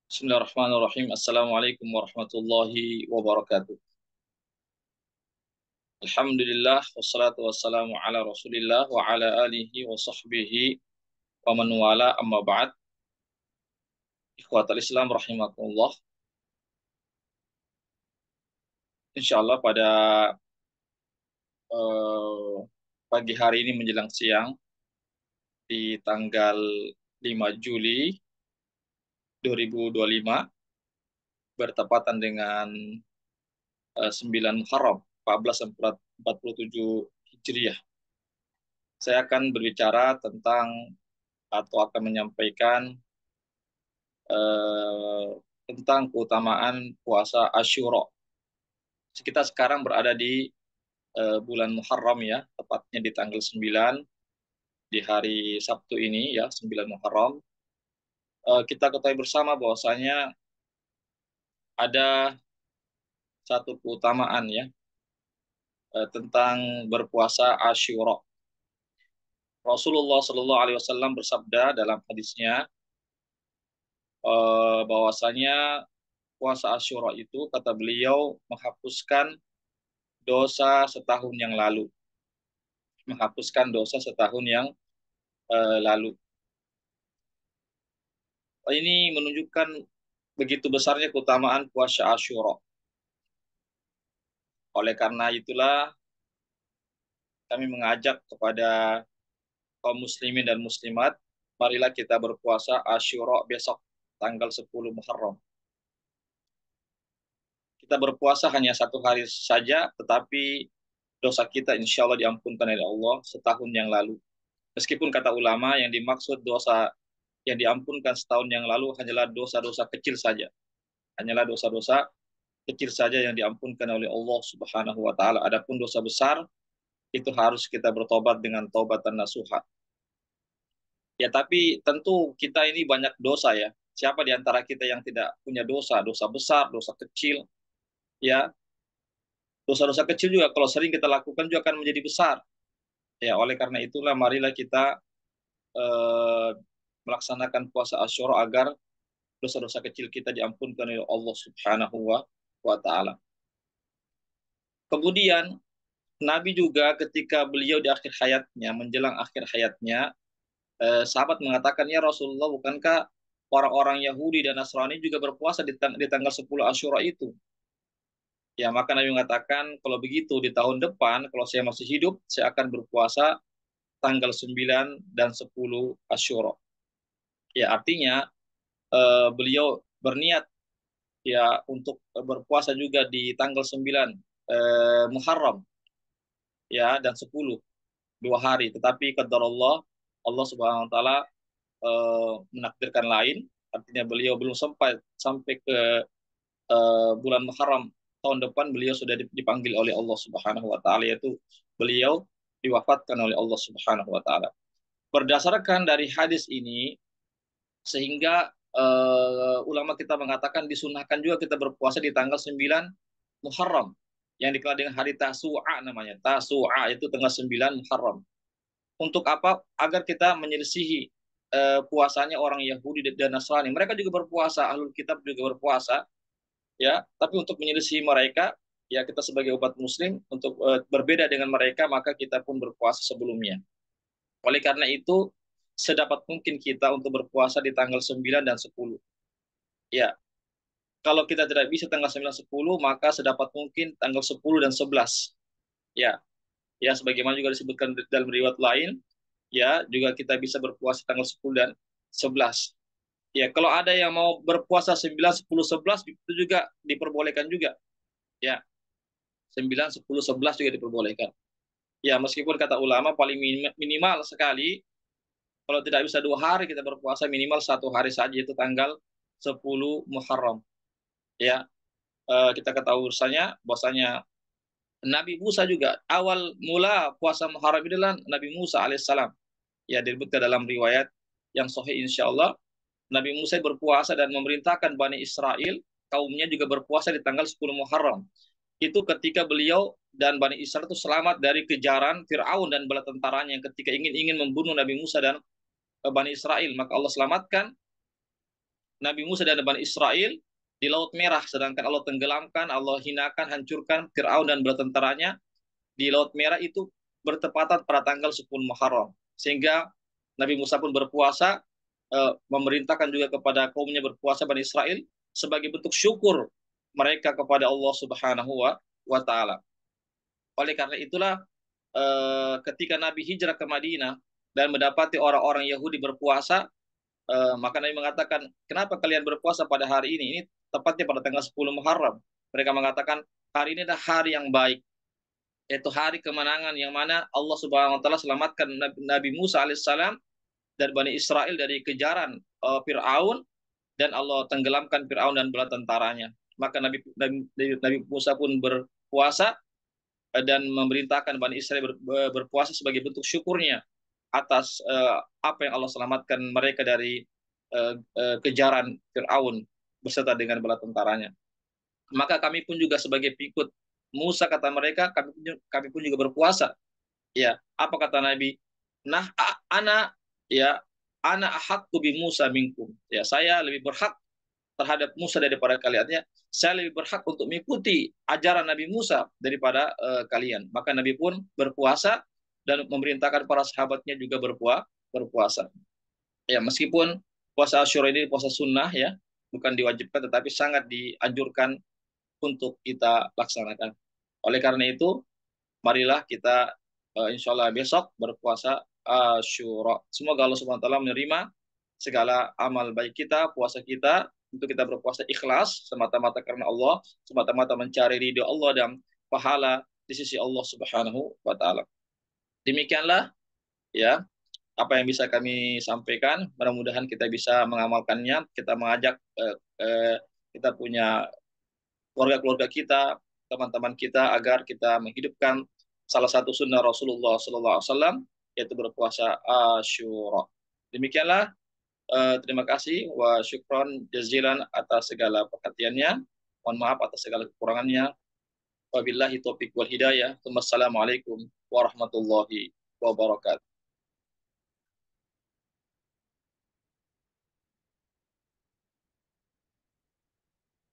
Bismillahirrahmanirrahim. Assalamualaikum warahmatullahi wabarakatuh. Alhamdulillah wassalatu wassalamu ala Rasulillah wa ala alihi wa sahbihi wa man wala amma ba'd. Ikhwatal Islam rahimakumullah. Insyaallah pada eh, pagi hari ini menjelang siang di tanggal 5 Juli 2025 bertepatan dengan 9 Muharram 1447 Hijriah. Saya akan berbicara tentang atau akan menyampaikan eh, tentang keutamaan puasa Asyura. Kita sekarang berada di bulan Muharram ya, tepatnya di tanggal 9 di hari Sabtu ini ya, 9 Muharram. Kita ketahui bersama bahwasanya ada satu keutamaan ya tentang berpuasa Asyura. Rasulullah Shallallahu Alaihi Wasallam bersabda dalam hadisnya bahwasanya puasa Asyura itu kata beliau menghapuskan dosa setahun yang lalu, menghapuskan dosa setahun yang lalu. Ini menunjukkan begitu besarnya keutamaan puasa Asyura. Oleh karena itulah kami mengajak kepada kaum muslimin dan muslimat, marilah kita berpuasa Asyura besok tanggal 10 Muharram. Kita berpuasa hanya satu hari saja, tetapi dosa kita insya Allah diampunkan oleh Allah setahun yang lalu. Meskipun kata ulama yang dimaksud dosa yang diampunkan setahun yang lalu hanyalah dosa-dosa kecil saja. Hanyalah dosa-dosa kecil saja yang diampunkan oleh Allah Subhanahu wa taala. Adapun dosa besar itu harus kita bertobat dengan taubatan nasuha. Ya, tapi tentu kita ini banyak dosa ya. Siapa di antara kita yang tidak punya dosa, dosa besar, dosa kecil, ya. Dosa-dosa kecil juga kalau sering kita lakukan juga akan menjadi besar. Ya, oleh karena itulah marilah kita eh, melaksanakan puasa Asyura agar dosa-dosa kecil kita diampunkan oleh Allah Subhanahu wa taala. Kemudian Nabi juga ketika beliau di akhir hayatnya, menjelang akhir hayatnya, sahabat mengatakan, ya Rasulullah, bukankah orang-orang Yahudi dan Nasrani juga berpuasa di tanggal 10 Asyura itu? Ya, maka Nabi mengatakan, kalau begitu di tahun depan, kalau saya masih hidup, saya akan berpuasa tanggal 9 dan 10 Asyura. Ya, artinya beliau berniat ya untuk berpuasa juga di tanggal 9 Muharram ya dan 10 2 hari, tetapi qadar Allah Subhanahu wa taala menakdirkan lain, artinya beliau belum sampai ke bulan Muharram tahun depan, beliau sudah dipanggil oleh Allah Subhanahu wa taala, yaitu beliau diwafatkan oleh Allah Subhanahu wa taala. Berdasarkan dari hadis ini sehingga ulama kita mengatakan disunahkan juga kita berpuasa di tanggal 9 Muharram yang dikenal dengan hari Tasu'a namanya. Tasu'a itu tanggal 9 Muharram. Untuk apa? Agar kita menyelisihi puasanya orang Yahudi dan Nasrani. Mereka juga berpuasa, Ahlul Kitab juga berpuasa, ya. Tapi untuk menyelisihi mereka, ya kita sebagai umat Muslim untuk berbeda dengan mereka, maka kita pun berpuasa sebelumnya. Oleh karena itu, sedapat mungkin kita untuk berpuasa di tanggal 9 dan 10. Ya, kalau kita tidak bisa tanggal 9 10, maka sedapat mungkin tanggal 10 dan 11. Ya, ya sebagaimana juga disebutkan dalam riwayat lain, ya juga kita bisa berpuasa tanggal 10 dan 11. Ya, kalau ada yang mau berpuasa 9, 10, 11 itu juga diperbolehkan juga. Ya, 9, 10, 11 juga diperbolehkan. Ya, meskipun kata ulama paling minimal sekali, kalau tidak bisa 2 hari kita berpuasa, minimal satu hari saja, itu tanggal 10 Muharram. Ya, kita ketahui bahwasanya Nabi Musa juga awal mula puasa Muharram itu adalah Nabi Musa alaihissalam. Ya, disebutkan dalam riwayat yang sahih insya Allah, Nabi Musa berpuasa dan memerintahkan Bani Israel, kaumnya juga berpuasa di tanggal 10 Muharram. Itu ketika beliau dan Bani Israel itu selamat dari kejaran Fir'aun dan bala tentaranya yang ketika ingin membunuh Nabi Musa dan Bani Israel. Maka Allah selamatkan Nabi Musa dan Bani Israel di Laut Merah, sedangkan Allah tenggelamkan, Allah hinakan, hancurkan Fir'aun dan bala tentaranya di Laut Merah itu bertepatan pada tanggal 10 Muharram. Sehingga Nabi Musa pun berpuasa, memerintahkan juga kepada kaumnya berpuasa Bani Israel sebagai bentuk syukur mereka kepada Allah Subhanahu wa taala. Oleh karena itulah ketika Nabi hijrah ke Madinah dan mendapati orang-orang Yahudi berpuasa, maka Nabi mengatakan, kenapa kalian berpuasa pada hari ini? Ini tepatnya pada tanggal 10 Muharram. Mereka mengatakan, hari ini adalah hari yang baik, yaitu hari kemenangan yang mana Allah Subhanahu wa taala selamatkan Nabi Musa alaihissalam dan Bani Israel dari kejaran Firaun, dan Allah tenggelamkan Firaun dan bala tentaranya. Maka Nabi Musa pun berpuasa dan memerintahkan Bani Israel berpuasa sebagai bentuk syukurnya atas apa yang Allah selamatkan mereka dari kejaran Firaun beserta dengan bala tentaranya. Maka kami pun juga sebagai pengikut Musa, kata mereka, kami pun juga berpuasa. Ya, apa kata Nabi? Nah, ana ya ana ahakku bi Musa minkum. Ya, saya lebih berhak terhadap Musa daripada kalian. Ya, saya lebih berhak untuk mengikuti ajaran Nabi Musa daripada kalian. Maka Nabi pun berpuasa dan memerintahkan para sahabatnya juga berpuasa. Ya, meskipun puasa Asyura ini puasa sunnah ya, bukan diwajibkan tetapi sangat dianjurkan untuk kita laksanakan. Oleh karena itu, marilah kita insya Allah besok berpuasa Asyura. Semoga Allah Subhanahu wa taala menerima segala amal baik kita, puasa kita, untuk kita berpuasa ikhlas semata-mata karena Allah, semata-mata mencari ridho Allah dan pahala di sisi Allah Subhanahu wa taala. Demikianlah ya apa yang bisa kami sampaikan. Mudah-mudahan kita bisa mengamalkannya. Kita mengajak kita punya keluarga-keluarga kita, teman-teman kita agar kita menghidupkan salah satu sunnah Rasulullah SAW, yaitu berpuasa Asyura. Demikianlah, terima kasih wa syukron jazilan atas segala perhatiannya. Mohon maaf atas segala kekurangannya. Wabillahi taufiq wal hidayah. Wassalamualaikum warahmatullahi wabarakatuh.